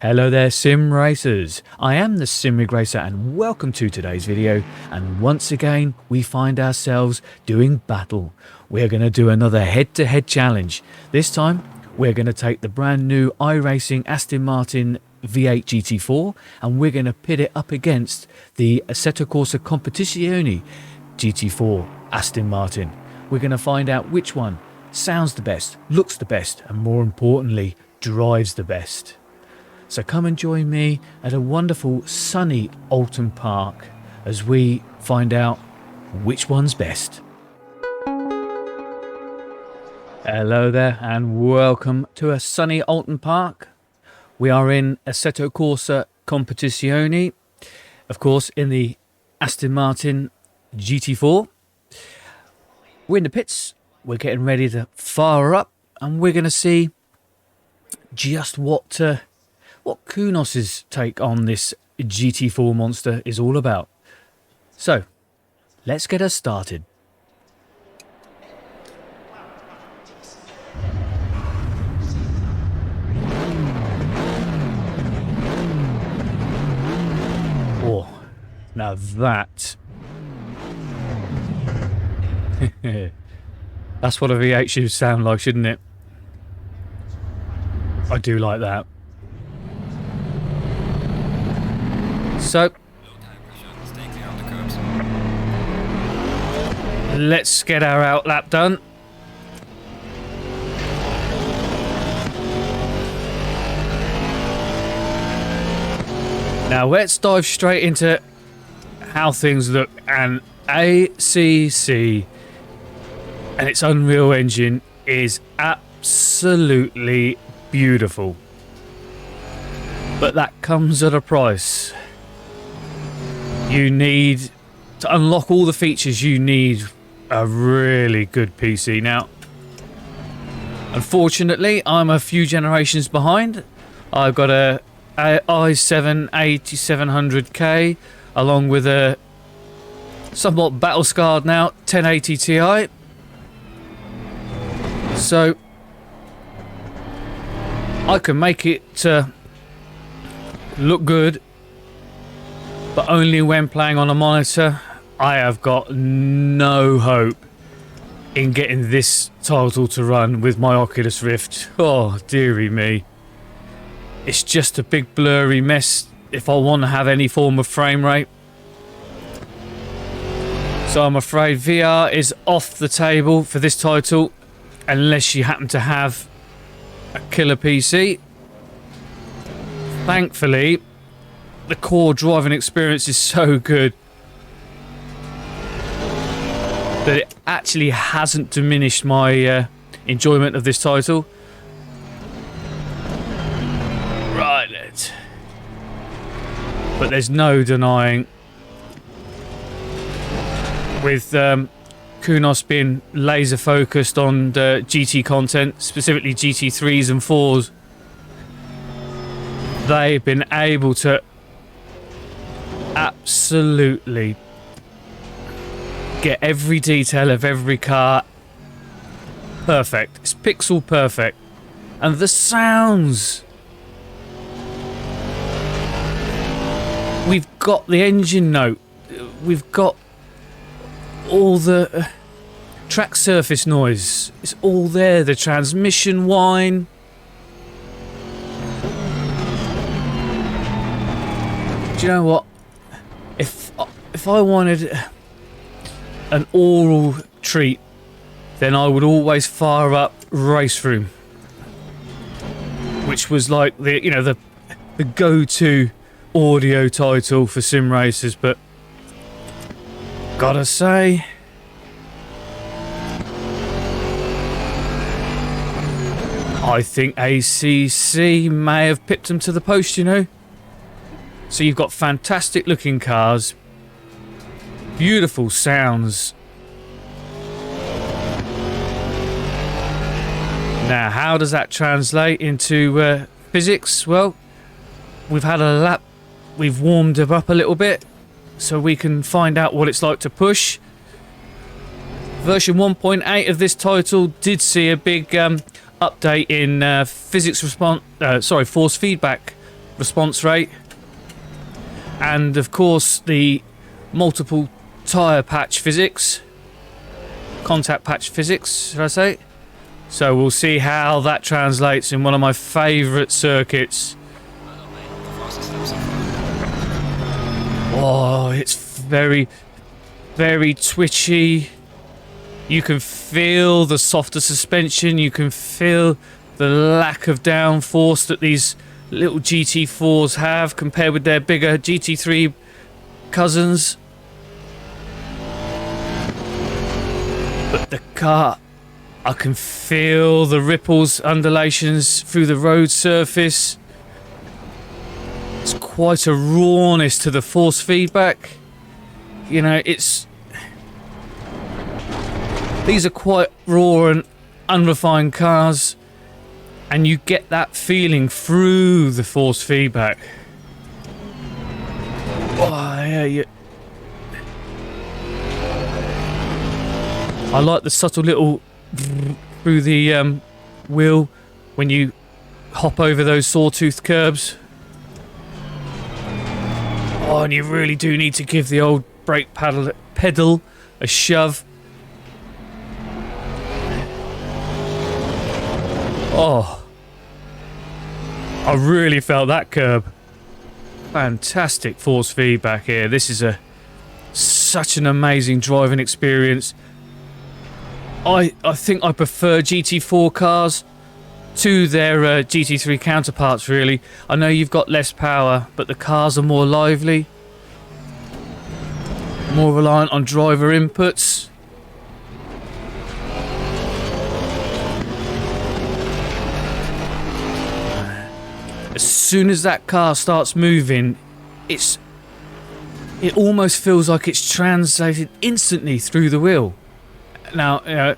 Hello there sim racers, I am the Sim Rig Racer and welcome to today's video. And once again we find ourselves doing battle. We're going to do another head-to-head challenge. This time we're going to take the brand new iRacing Aston Martin V8 GT4 and we're going to pit it up against the Assetto Corsa Competizione GT4 Aston Martin. We're going to find out which one sounds the best, looks the best, and more importantly drives the best. So come and join me at a wonderful sunny Oulton Park as we find out which one's best. Hello there and welcome to a sunny Oulton Park. We are in Assetto Corsa Competizione, of course in the Aston Martin GT4. We're in the pits, we're getting ready to fire up and we're going to see just what Kunos's take on this GT4 monster is all about. So, let's get us started. Oh, now that... That's what a V8 should sound like, shouldn't it? I do like that. So, let's get our outlap done. Now let's dive straight into how things look. And ACC and its Unreal Engine is absolutely beautiful. But that comes at a price. You need to unlock all the features. You need a really good PC. Now, unfortunately, I'm a few generations behind. I've got a i7 8700K along with a somewhat battle scarred now 1080 Ti. So I can make it look good, but only when playing on a monitor. I have got no hope in getting this title to run with my Oculus Rift. Oh, dearie me. It's just a big blurry mess if I want to have any form of frame rate. So I'm afraid VR is off the table for this title unless you happen to have a killer PC. Thankfully, the core driving experience is so good that it actually hasn't diminished my enjoyment of this title. Right, let's... But there's no denying, with Kunos being laser focused on the GT content, specifically GT3s and 4s, they've been able to absolutely get every detail of every car perfect. It's pixel perfect. And the sounds, we've got the engine note, we've got all the track surface noise, it's all there, the transmission whine. Do you know what? If I wanted an oral treat, then I would always fire up Race Room, which was like the go-to audio title for sim racers. But gotta say, I think ACC may have pipped them to the post, you know. So you've got fantastic looking cars, beautiful sounds. Now, how does that translate into physics? Well, we've had a lap, we've warmed it up a little bit, so we can find out what it's like to push. Version 1.8 of this title did see a big update in physics response, force feedback response rate, and of course the multiple tyre patch physics, contact patch physics, should I say. So we'll see how that translates in one of my favourite circuits. Oh, it's very, very twitchy. You can feel the softer suspension, you can feel the lack of downforce that these little GT4s have compared with their bigger GT3 cousins. But the car, I can feel the ripples, undulations through the road surface. It's quite a rawness to the force feedback. You know, these are quite raw and unrefined cars, and you get that feeling through the force feedback. Oh, yeah, I like the subtle little through the wheel when you hop over those sawtooth curbs. Oh, and you really do need to give the old brake pedal a shove. Oh, I really felt that curb. Fantastic force feedback here. This is such an amazing driving experience. I think I prefer GT4 cars to their GT3 counterparts, really. I know you've got less power, but the cars are more lively, more reliant on driver inputs. As soon as that car starts moving, it almost feels like it's translated instantly through the wheel. Now, you know,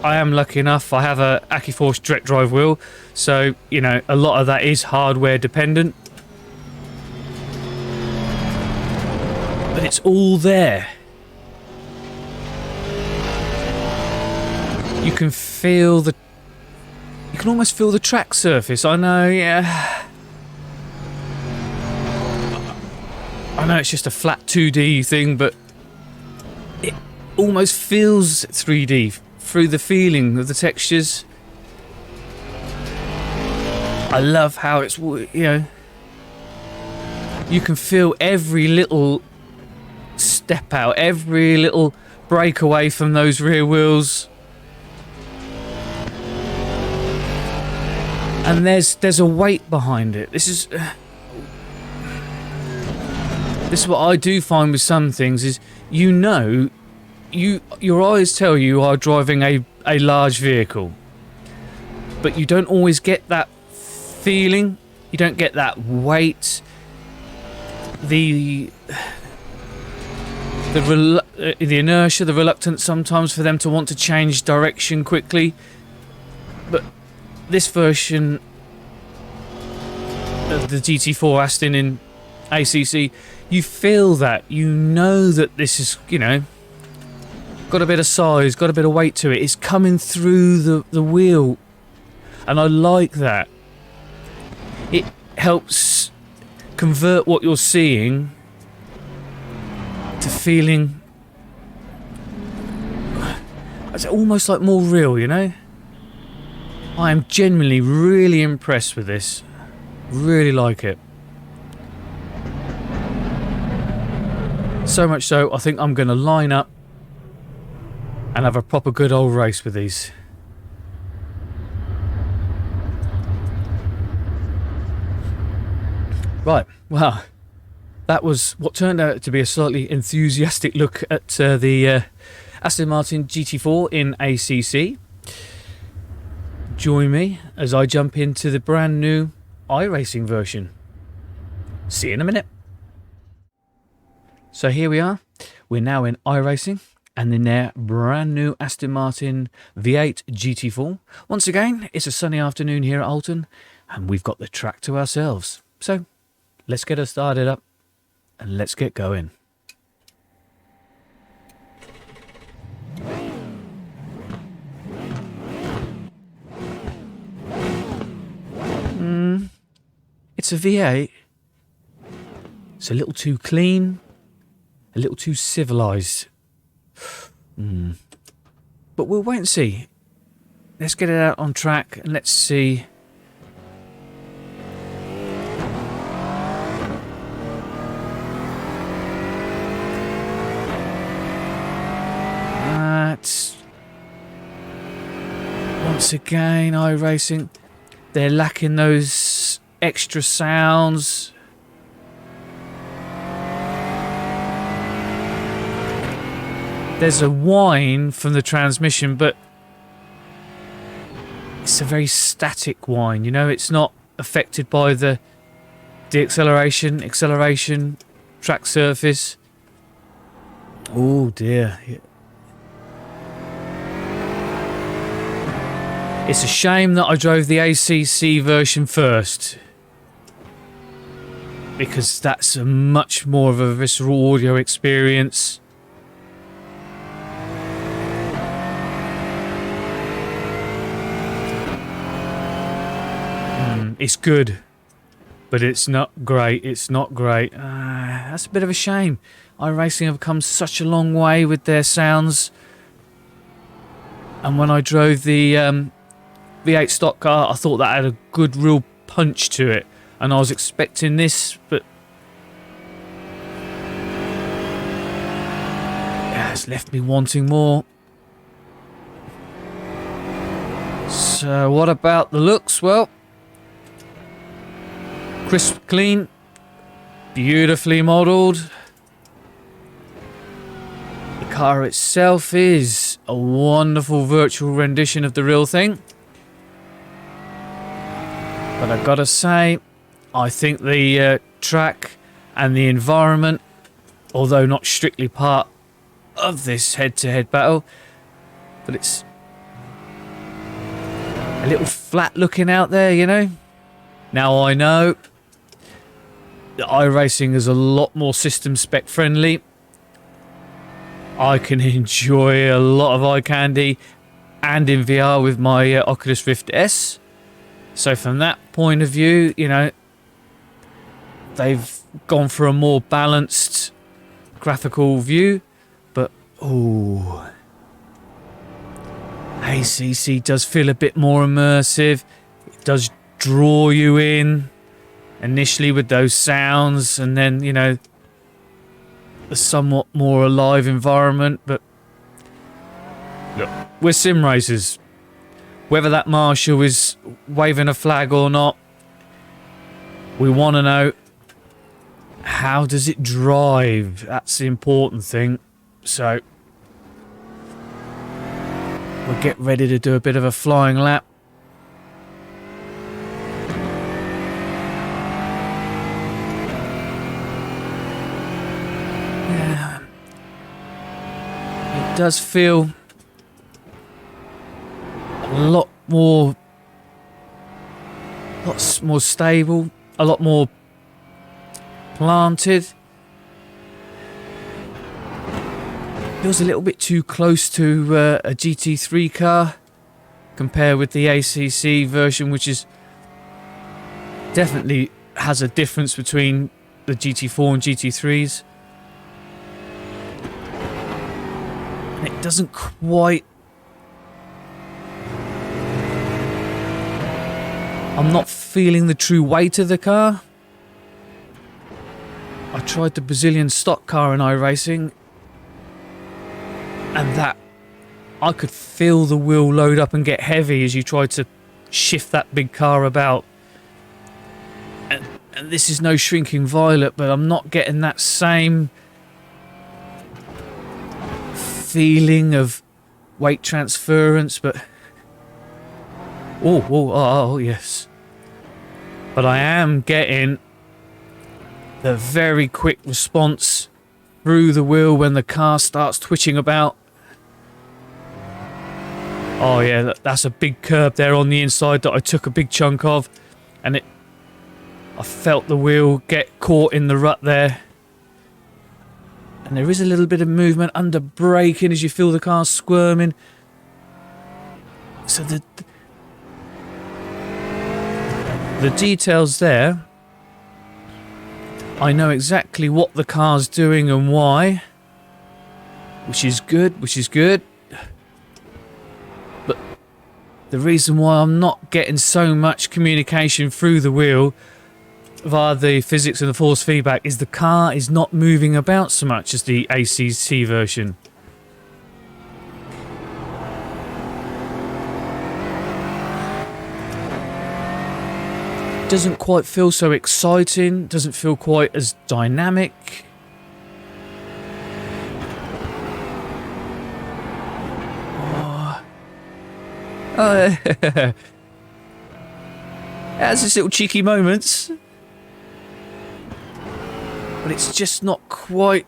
I am lucky enough, I have a Accuforce direct drive wheel, so, you know, a lot of that is hardware dependent. But it's all there. You can feel the... You can almost feel the track surface. I know, yeah. I know it's just a flat 2D thing, but it almost feels 3D through the feeling of the textures. I love how it's, you know, you can feel every little step out, every little breakaway from those rear wheels. And there's a weight behind it. This is what I do find with some things is, you know, your eyes tell you are driving a large vehicle, but you don't always get that feeling. You don't get that weight, the inertia, the reluctance sometimes for them to want to change direction quickly. But this version of the GT4 Aston in ACC, you feel that, you know that this is, you know, got a bit of size, got a bit of weight to it. It's coming through the wheel, and I like that. It helps convert what you're seeing to feeling, it's almost like more real, you know. I am genuinely really impressed with this. Really like it. So much so, I think I'm going to line up and have a proper good old race with these. Right, well, that was what turned out to be a slightly enthusiastic look at the Aston Martin GT4 in ACC. Join me as I jump into the brand new iRacing version. See you in a minute. So here we are. We're now in iRacing and in their brand new Aston Martin V8 GT4. Once again, it's a sunny afternoon here at Oulton and we've got the track to ourselves. So let's get us started up and let's get going. it's a V8. It's a little too clean, a little too civilised. But we'll wait and see. Let's get it out on track and let's see. Once again, iRacing, they're lacking those extra sounds. There's a whine from the transmission, but it's a very static whine, you know, it's not affected by the acceleration, track surface. Oh dear. It's a shame that I drove the ACC version first, because that's a much more of a visceral audio experience. It's good, but it's not great. It's not great. That's a bit of a shame. iRacing have come such a long way with their sounds. And when I drove the V8 stock car, I thought that had a good real punch to it, and I was expecting this, but yeah, it's left me wanting more. So what about the looks? Well, crisp, clean, beautifully modelled. The car itself is a wonderful virtual rendition of the real thing. But I've got to say, I think the track and the environment, although not strictly part of this head-to-head battle, but it's a little flat looking out there, you know. Now I know that iRacing is a lot more system spec friendly. I can enjoy a lot of eye candy and in VR with my Oculus Rift S. So from that point of view, you know, they've gone for a more balanced graphical view. But, ooh, ACC does feel a bit more immersive. It does draw you in initially with those sounds, and then, you know, a somewhat more alive environment. But look, we're sim racers. Whether that marshal is waving a flag or not, we want to know, how does it drive? That's the important thing. So we'll get ready to do a bit of a flying lap. Yeah. It does feel a lot more stable, a lot more planted. Feels a little bit too close to a GT3 car compared with the ACC version, which is definitely has a difference between the GT4 and GT3s. And it doesn't quite... I'm not feeling the true weight of the car. I tried the Brazilian stock car in iRacing, and that I could feel the wheel load up and get heavy as you tried to shift that big car about. And this is no shrinking violet, but I'm not getting that same feeling of weight transference. But oh yes. But I am getting the very quick response through the wheel when the car starts twitching about. Oh yeah, that's a big curb there on the inside that I took a big chunk of, and I felt the wheel get caught in the rut there. And there is a little bit of movement under braking as you feel the car squirming. So the details there I know exactly what the car's doing and why, which is good, But the reason why I'm not getting so much communication through the wheel via the physics and the force feedback is the car is not moving about so much as the ACC version. Doesn't quite feel so exciting, doesn't feel quite as dynamic. It has its little cheeky moments, but it's just not quite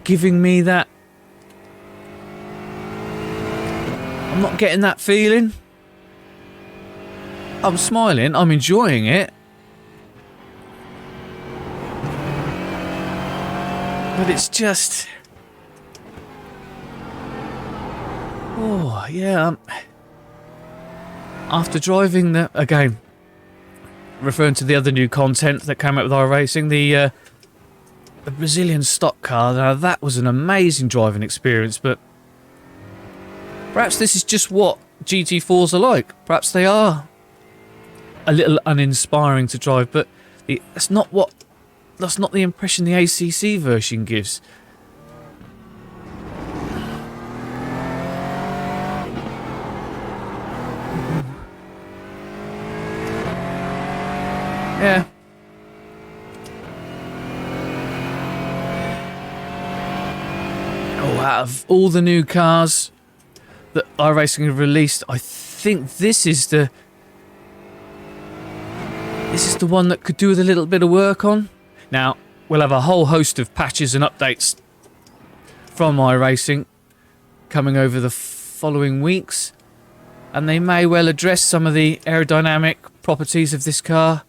giving me that. I'm not getting that feeling. I'm smiling, I'm enjoying it, but it's just, oh yeah, after driving the, again, referring to the other new content that came out with iRacing, the Brazilian stock car, now that was an amazing driving experience, but perhaps this is just what GT4s are like. Perhaps they are a little uninspiring to drive, but that's not the impression the ACC version gives. Yeah. Oh, out of all the new cars that iRacing have released, I think this is the one that could do with a little bit of work on. Now, we'll have a whole host of patches and updates from iRacing coming over the following weeks, and they may well address some of the aerodynamic properties of this car.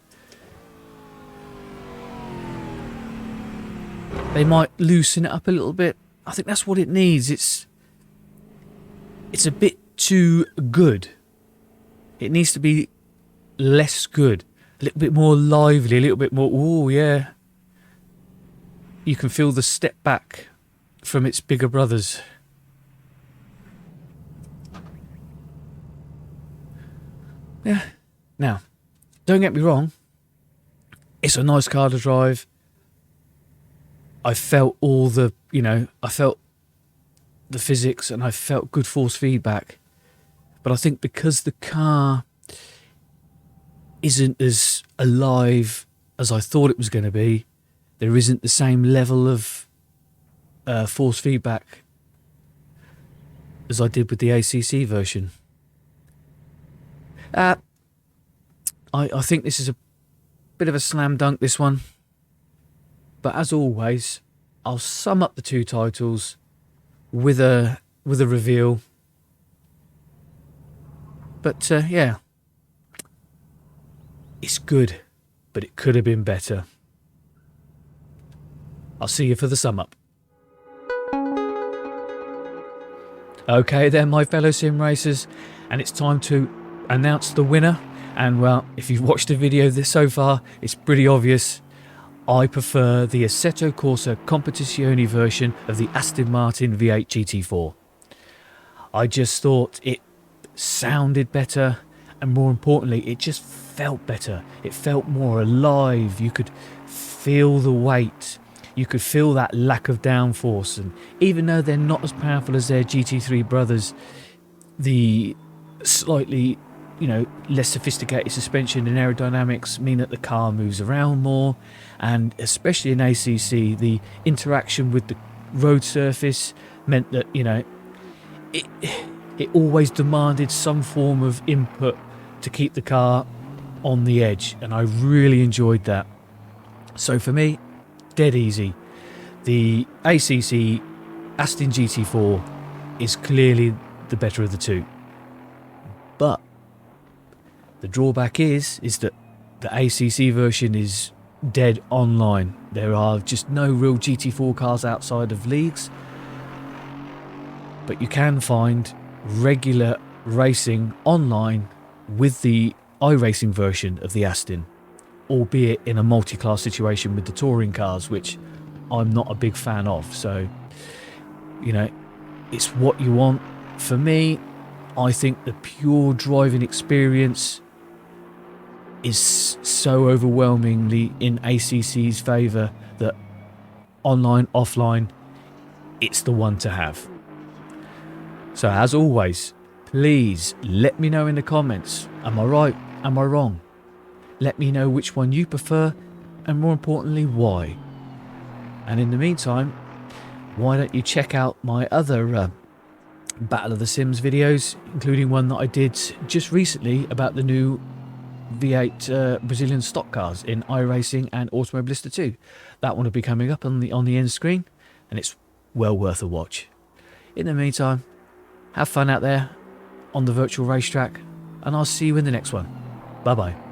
They might loosen it up a little bit. I think that's what it needs. It's a bit too good. It needs to be less good. A little bit more lively, a little bit more, oh yeah. You can feel the step back from its bigger brothers. Yeah. Now, don't get me wrong. It's a nice car to drive. I felt all the, I felt the physics and I felt good force feedback. But I think because the car isn't as alive as I thought it was going to be, there isn't the same level of force feedback as I did with the ACC version. I think this is a bit of a slam dunk, this one. But as always, I'll sum up the two titles with a reveal. But yeah, it's good, but it could have been better. I'll see you for the sum up. Okay then, my fellow sim racers, and it's time to announce the winner. And well, if you've watched the video so far, it's pretty obvious. I prefer the Assetto Corsa Competizione version of the Aston Martin V8 GT4. I just thought it sounded better, and more importantly, it just felt better. It felt more alive. You could feel the weight. You could feel that lack of downforce, and even though they're not as powerful as their GT3 brothers, the slightly less sophisticated suspension and aerodynamics mean that the car moves around more, and especially in ACC, the interaction with the road surface meant that it always demanded some form of input to keep the car on the edge, and I really enjoyed that. So for me, dead easy. The ACC Aston GT4 is clearly the better of the two, but the drawback is that the ACC version is dead online. There are just no real GT4 cars outside of leagues, but you can find regular racing online with the iRacing version of the Aston. albeit in a multi-class situation with the touring cars, which I'm not a big fan of. So, you know, it's what you want. For me, I think the pure driving experience is so overwhelmingly in ACC's favour that online, offline, it's the one to have. So as always, please let me know in the comments, am I right, am I wrong? Let me know which one you prefer, and more importantly, why. And in the meantime, why don't you check out my other Battle of the Sims videos, including one that I did just recently about the new V8 Brazilian stock cars in iRacing and Automobilista 2. That one will be coming up on the end screen, and it's well worth a watch. In the meantime, have fun out there on the virtual racetrack, and I'll see you in the next one. Bye bye.